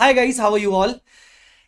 Hi guys, how are you all.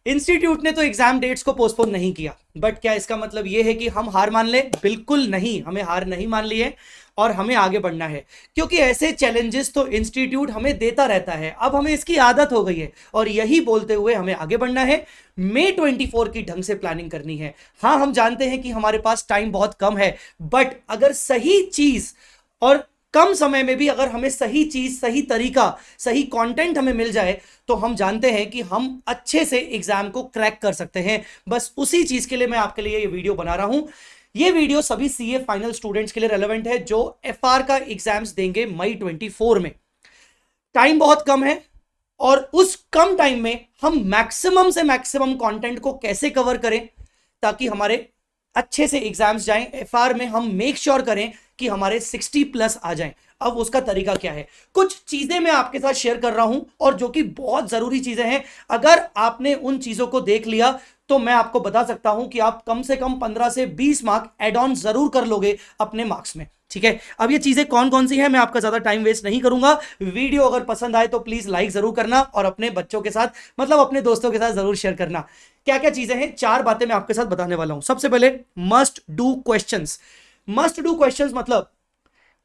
Institute ने तो exam dates को पोस्टपोन नहीं किया, बट क्या इसका मतलब यह है कि हम हार मान ले? बिल्कुल नहीं, हमें हार नहीं मान ली है और हमें आगे बढ़ना है, क्योंकि ऐसे चैलेंजेस तो इंस्टीट्यूट हमें देता रहता है। अब हमें इसकी आदत हो गई है और यही बोलते हुए हमें आगे बढ़ना है। May 24 की ढंग से प्लानिंग करनी है। हाँ, हम जानते हैं कि हमारे पास टाइम बहुत कम है, बट अगर सही चीज और कम समय में भी अगर हमें सही चीज, सही तरीका, सही कंटेंट हमें मिल जाए तो हम जानते हैं कि हम अच्छे से एग्जाम को क्रैक कर सकते हैं। बस उसी चीज के लिए मैं आपके लिए ये वीडियो बना रहा हूं। ये वीडियो सभी सीए फाइनल स्टूडेंट्स के लिए रेलेवेंट है जो एफआर का एग्जाम्स देंगे मई 24 में। टाइम बहुत कम है और उस कम टाइम में हम मैक्सिमम से मैक्सिमम कंटेंट को कैसे कवर करें ताकि हमारे अच्छे से एग्जाम्स जाएं। एफआर में हम मेक श्योर करें कि हमारे 60+ आ जाएं। अब उसका तरीका क्या है, कुछ चीजें मैं आपके साथ शेयर कर रहा हूं और जो कि बहुत जरूरी चीजें हैं। अगर आपने उन चीजों को देख लिया तो मैं आपको बता सकता हूं कि आप कम से कम 15 से 20 मार्क एड ऑन जरूर कर लोगे अपने मार्क्स में। ठीक है, अब ये चीजें कौन कौन सी हैं मैं आपका ज्यादा टाइम वेस्ट नहीं करूंगा। वीडियो अगर पसंद आए तो प्लीज लाइक जरूर करना और अपने बच्चों के साथ, मतलब अपने दोस्तों के साथ जरूर शेयर करना। क्या क्या चीजें हैं, 4 बातें मैं आपके साथ बताने वाला हूं। सबसे पहले must do questions. Must do questions मतलब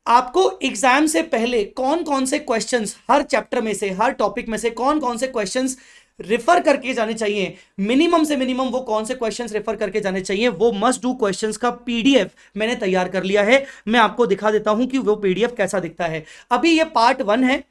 आपको एग्जाम से पहले कौन कौन से क्वेश्चंस, हर चैप्टर में से, हर टॉपिक में से कौन कौन से क्वेश्चंस रेफर करके जाने चाहिए, मिनिमम से मिनिमम वो कौन से क्वेश्चंस रेफर करके जाने चाहिए, वो मस्ट डू क्वेश्चंस का पीडीएफ मैंने तैयार कर लिया है। मैं आपको दिखा देता हूं कि वो पीडीएफ कैसा दिखता है। अभी ये पार्ट 1 है,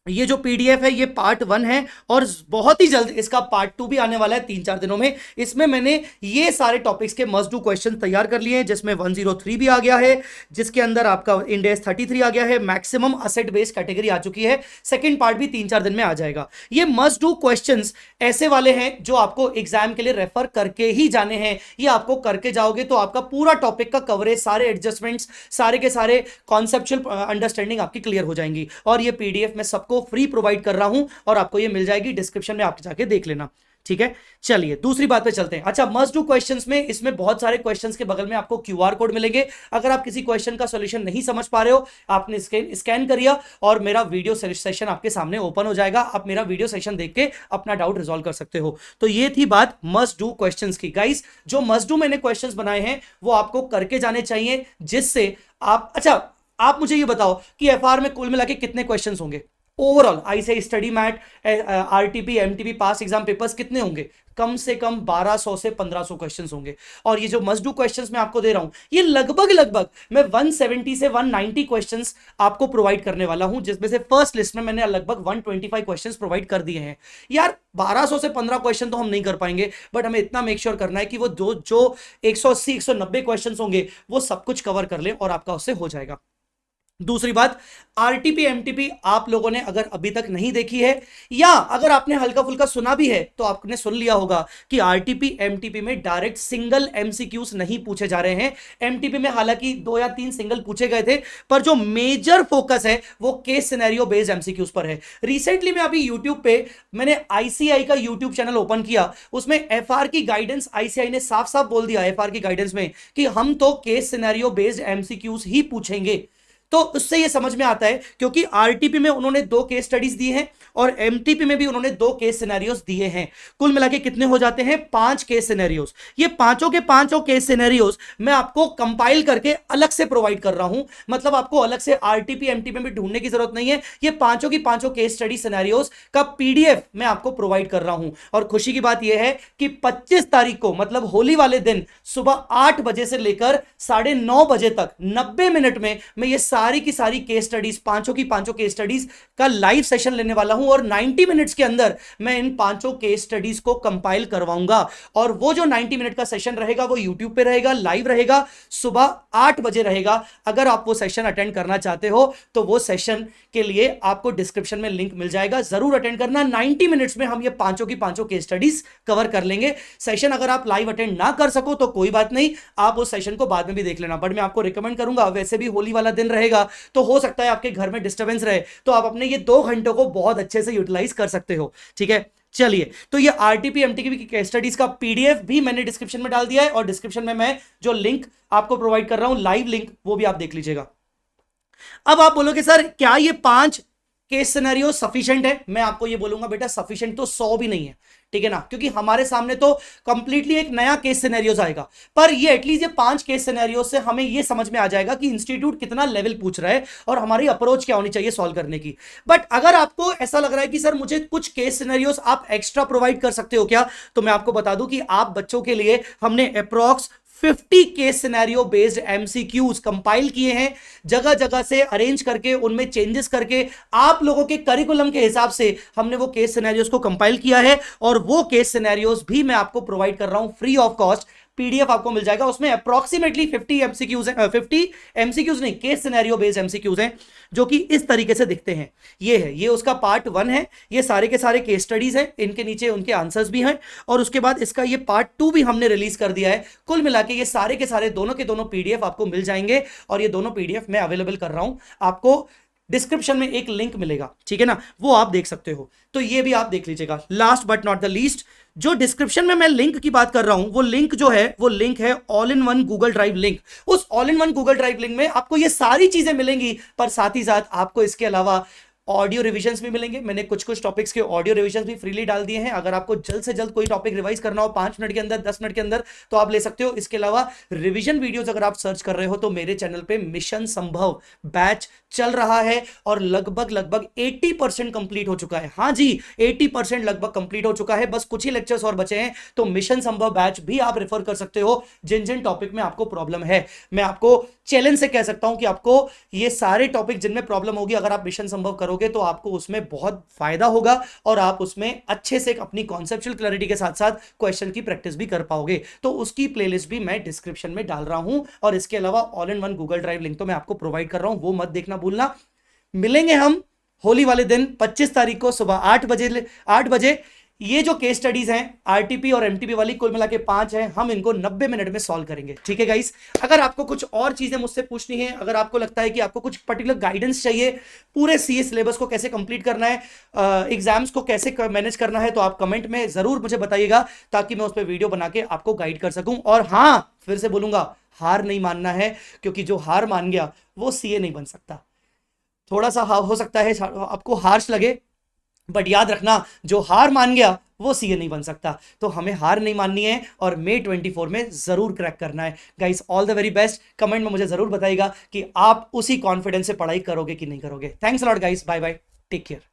ये जो पीडीएफ है ये पार्ट 1 है और बहुत ही जल्द इसका पार्ट 2 भी आने वाला है 3-4 दिनों में। इसमें मैंने ये सारे टॉपिक्स के मस्ट डू क्वेश्चन तैयार कर लिए हैं, जिसमें 103 भी आ गया है, जिसके अंदर आपका इंड एस 33 आ गया है, मैक्सिमम असेट बेस्ड कैटेगरी आ चुकी है। सेकंड पार्ट भी 3-4 दिन में आ जाएगा। ये मस्ट डू क्वेश्चन ऐसे वाले हैं जो आपको एग्जाम के लिए रेफर करके ही जाने हैं। ये आपको करके जाओगे तो आपका पूरा टॉपिक का कवरेज, सारे एडजस्टमेंट्स, सारे के सारे कॉन्सेप्चुअल अंडरस्टैंडिंग आपकी क्लियर हो जाएंगी। और ये पीडीएफ में सबको फ्री प्रोवाइड कर रहा हूं और आपको ये मिल जाएगी डिस्क्रिप्शन में, आप जाके देख लेना। ठीक है, चलिए दूसरी बात पे चलते हैं। अच्छा, मस्ट डू क्वेश्चंस में इसमें बहुत सारे क्वेश्चंस के बगल में आपको क्यूआर कोड मिलेंगे। अगर आप किसी क्वेश्चन का सॉल्यूशन नहीं समझ पा रहे हो, आपने स्कैन करिए और मेरा वीडियो सेशन आपके सामने ओपन हो जाएगा। आप मेरा वीडियो सेशन देख के अपना डाउट रिजॉल्व कर सकते हो। तो ये थी बात मस्ट डू क्वेश्चंस की। गाइस, जो मस्ट डू मैंने क्वेश्चंस बनाए हैं वो आपको करके जाने चाहिए, जिससे आप, अच्छा आप मुझे ये बताओ कि एफआर में कुल मिला के कितने क्वेश्चंस होंगे ओवरऑल? आई से स्टडी मैट, आरटीपी, एमटीपी, पास एग्जाम पेपर्स कितने होंगे? कम से कम 1200 से 1500 क्वेश्चंस होंगे। और ये जो मस्ट डू क्वेश्चंस मैं आपको दे रहा हूं, ये लगभग मैं 170 से 190 क्वेश्चंस आपको प्रोवाइड करने वाला हूं, जिसमें से फर्स्ट लिस्ट में मैंने लगभग 125 क्वेश्चंस प्रोवाइड कर दिए हैं। यार 1200 से 15 क्वेश्चन तो हम नहीं कर पाएंगे, बट हमें इतना मेक श्योर करना है कि वो जो 180 190 क्वेश्चंस होंगे वो सब कुछ कवर कर ले और आपका उससे हो जाएगा। दूसरी बात, आरटीपी एमटीपी आप लोगों ने अगर अभी तक नहीं देखी है, या अगर आपने हल्का फुल्का सुना भी है तो आपने सुन लिया होगा कि आरटीपी एमटीपी में डायरेक्ट सिंगल एमसीक्यूज नहीं पूछे जा रहे हैं। एमटीपी में हालांकि 2 या 3 सिंगल पूछे गए थे, पर जो मेजर फोकस है वो केस सिनेरियो बेस्ड एमसीक्यूज पर है। रिसेंटली मैं अभी यूट्यूब पे मैंने आईसीआई का यूट्यूब चैनल ओपन किया, उसमें एफआर की गाइडेंस आईसीआई ने साफ साफ बोल दिया एफआर की गाइडेंस में कि हम तो केस सिनेरियो बेस्ड एमसीक्यूज ही पूछेंगे। तो उससे ये समझ में आता है, क्योंकि आरटीपी में उन्होंने 2 केस स्टडीज दी हैं और एमटीपी में भी उन्होंने 2 केस सिनेरियोज दिए हैं। कुल मिला के कितने हो जाते हैं? 5 केस सिनेरियोज। ये पांचों के पांचों केस सिनेरियोज मैं आपको कंपाइल करके अलग से प्रोवाइड कर रहा हूं। मतलब आपको अलग से आरटीपी एमटीपी में ढूंढने की जरूरत नहीं है। ये पांचों की पांचों केस स्टडी सिनेरियोज का पीडीएफ मैं आपको प्रोवाइड कर रहा हूं। और खुशी की बात यह है कि 25 तारीख को, मतलब होली वाले दिन, सुबह 8 बजे से लेकर 9:30 बजे तक 90 मिनट में मैं ये सारी की सारी केस स्टडीज, पांचों की पांचों केस स्टडीज का लाइव सेशन लेने वाला हूं और 90 मिनट्स के अंदर मैं इन पांचों केस स्टडीज को कंपाइल करवाऊंगा। और वो जो 90 मिनट का सेशन रहेगा वो यूट्यूब पे रहेगा, लाइव रहेगा, सुबह 8 बजे रहेगा। अगर आप वो सेशन अटेंड करना चाहते हो तो वो सेशन के लिए आपको डिस्क्रिप्शन में लिंक मिल जाएगा, जरूर अटेंड करना। 90 मिनट्स में हम ये पांचों की पांचों केस स्टडीज कवर कर लेंगे। सेशन अगर आप लाइव अटेंड ना कर सको तो कोई बात नहीं, आप उस सेशन को बाद में भी देख लेना, बट मैं आपको रिकमेंड करूंगा, वैसे भी होली वाला दिन रहेगा तो हो सकता है आपके घर में डिस्टर्बेंस रहे, तो आप अपने ये 2 घंटों को बहुत अच्छे से यूटिलाइज कर सकते हो। ठीक है, चलिए, तो ये आरटीपी एमटीपी की केस स्टडीज का पीडीएफ भी मैंने डिस्क्रिप्शन में डाल दिया है और डिस्क्रिप्शन में मैं जो लिंक आपको प्रोवाइड कर रहा हूं, लाइव लिंक, वो भी आप देख लीजिएगा। अब आप बोलोगे सर क्या ये 5 केस सिनेरियो सफिशिएंट है? मैं आपको ये बोलूंगा बेटा सफिशिएंट तो 100 भी नहीं है, ठीक है ना, क्योंकि हमारे सामने तो कंप्लीटली एक नया केस सिनेरियोस आएगा, पर ये एटलीस्ट ये 5 केस सिनेरियोस से हमें ये समझ में आ जाएगा कि इंस्टीट्यूट कितना लेवल पूछ रहा है और हमारी अप्रोच क्या होनी चाहिए सॉल्व करने की। बट अगर आपको ऐसा लग रहा है कि सर मुझे कुछ केस सिनेरियोस आप एक्स्ट्रा प्रोवाइड कर सकते हो क्या, तो मैं आपको बता दूं कि आप बच्चों के लिए हमने approx 50 case scenario based MCQs compile किए हैं, जगह जगह से अरेंज करके उनमें चेंजेस करके आप लोगों के करिकुलम के हिसाब से हमने वो केस सिनेरियोज को कंपाइल किया है, और वो केस सिनेरियोज भी मैं आपको प्रोवाइड कर रहा हूं फ्री ऑफ कॉस्ट। पीडीएफ आपको मिल जाएगा, उसमें अप्रोक्सीमेटली 50 एमसीक्यूज हैं, 50 एमसीक्यूज नहीं, केस सिनेरियो बेस्ड एमसीक्यूज हैं, जो कि इस तरीके से दिखते हैं। ये है, ये उसका पार्ट 1 है, ये सारे के सारे केस स्टडीज हैं, इनके नीचे उनके आंसर्स भी हैं, और उसके बाद इसका ये पार्ट 2 भी हमने रिलीज कर दिया है। कुल मिला के ये सारे के सारे दोनों के दोनों पीडीएफ आपको मिल जाएंगे, और ये दोनों पीडीएफ मैं अवेलेबल कर रहा हूं आपको। डिस्क्रिप्शन में एक लिंक मिलेगा, ठीक है ना, वो आप देख सकते हो, तो ये भी आप देख लीजिएगा। Last but not the least, जो डिस्क्रिप्शन में मैं लिंक की बात कर रहा हूं, वो लिंक जो है वो लिंक है all in one Google drive link. उस all in one Google drive link में आपको ये सारी चीजें मिलेंगी, पर साथ ही साथ आपको इसके अलावा ऑडियो रिविजन्स भी मिलेंगे। मैंने कुछ कुछ टॉपिक्स के ऑडियो रिविजन्स भी फ्रीली डाल दिए हैं। अगर आपको जल्द से जल्द कोई टॉपिक रिवाइज करना हो 5 मिनट के अंदर, 10 मिनट के अंदर, तो आप ले सकते हो। इसके अलावा रिवीजन वीडियोस अगर आप सर्च कर रहे हो तो मेरे चैनल पे मिशन संभव बैच चल रहा है, और लगभग 80% कंप्लीट हो चुका है। हाँ जी, 80% लगभग कंप्लीट हो चुका है, बस कुछ ही लेक्चर्स और बचे हैं। तो मिशन संभव बैच भी आप रेफर कर सकते हो जिन जिन टॉपिक में आपको प्रॉब्लम है। मैं आपको चैलेंज से कह सकता हूं कि आपको ये सारे टॉपिक जिनमें प्रॉब्लम होगी, अगर आप मिशन संभव करोगे तो आपको उसमें बहुत फायदा होगा, और आप उसमें अच्छे से अपनी कॉन्सेप्चुअल क्लैरिटी के साथ साथ क्वेश्चन की प्रैक्टिस भी कर पाओगे। तो उसकी प्लेलिस्ट भी मैं डिस्क्रिप्शन में डाल रहा हूं, और इसके अलावा all in one Google drive link तो मैं आपको प्रोवाइड कर रहा हूं, वो मत देखना भूलना। मिलेंगे हम होली वाले दिन 25 तारीख को सुबह 8 बजे। ये जो केस स्टडीज हैं आरटीपी और एमटीपी वाली, कुल मिला के 5 हैं, हम इनको 90 मिनट में सॉल्व करेंगे, ठीक है गाइस। अगर आपको कुछ और चीजें मुझसे पूछनी है, अगर आपको लगता है कि आपको कुछ पर्टिकुलर गाइडेंस चाहिए, पूरे सीए सिलेबस को कैसे कंप्लीट करना है, एग्जाम्स को कैसे मैनेज करना है, तो आप कमेंट में जरूर मुझे बताइएगा, ताकि मैं उस पर वीडियो बना के आपको गाइड कर सकूं। और हाँ, फिर से बोलूंगा, हार नहीं मानना है, क्योंकि जो हार मान गया वो सीए नहीं बन सकता। थोड़ा सा हो सकता है आपको हार्श लगे, बट याद रखना, जो हार मान गया वो सीए नहीं बन सकता। तो हमें हार नहीं माननी है, और मई 24 में जरूर क्रैक करना है guys. All the very best. Comment में मुझे जरूर बताइएगा कि आप उसी कॉन्फिडेंस से पढ़ाई करोगे कि नहीं करोगे। Thanks a lot guys, bye bye, take care.